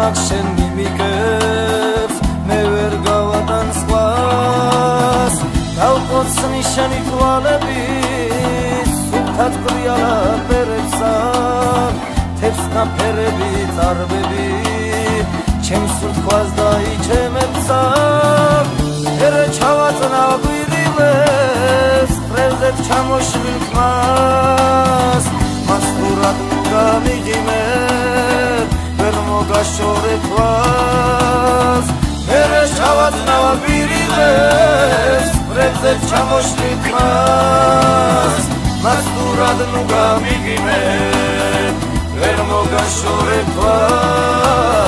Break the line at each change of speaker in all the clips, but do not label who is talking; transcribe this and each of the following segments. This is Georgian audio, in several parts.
მაგ შენ მიმიგებს მე ვერ გავატან სხვას დავყოცნი შენი თვალები სულთად ბრიალა ფერებსა თებს ნაფერები წარბები ჩემს სულთქვას დაიჩემებსა ერე ჩავაწნა გვირილებს პრევზეთ ჩამოშვილ ხმას მასურად გამიგიმებ ვერ მოგაშორებ თვალს ერე ჩავაწნა გვირილებს პრევზეთ ჩამოშვილ ხმას მასურად გამიგიმებ ვერ მოგაშორებ თვალს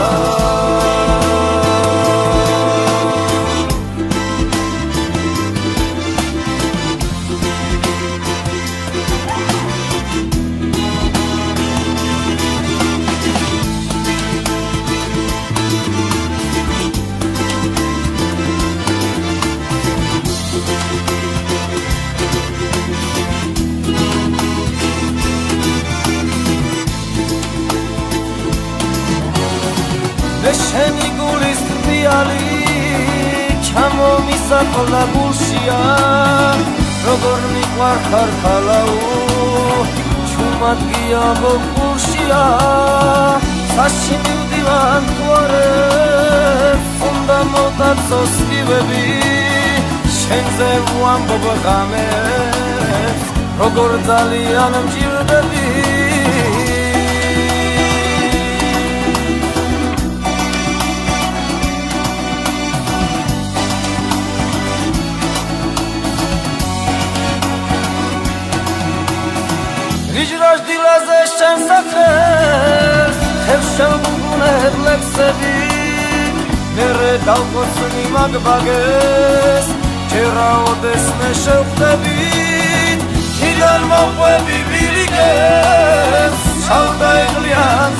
შენი გულის თვიალი ჩამომისახლა გულშია როგორ მიყვარხარ ხალაო ჩუმად გიამბო გულშია საში მივდივარ თვარებს უნდა მოვდაცოს სკივები შენზე ვამბობ ღამებს როგორ ძალიან მჭირდები Rijrash dilazε შენ სახეს ხევშევ გუნგუნებ ლექსები მერე დავკოცნი მაგბაგეს ჯერაოდეს მე შევხვდებით თიდან მოყვები ბილიკებს ჩავდაიღლიან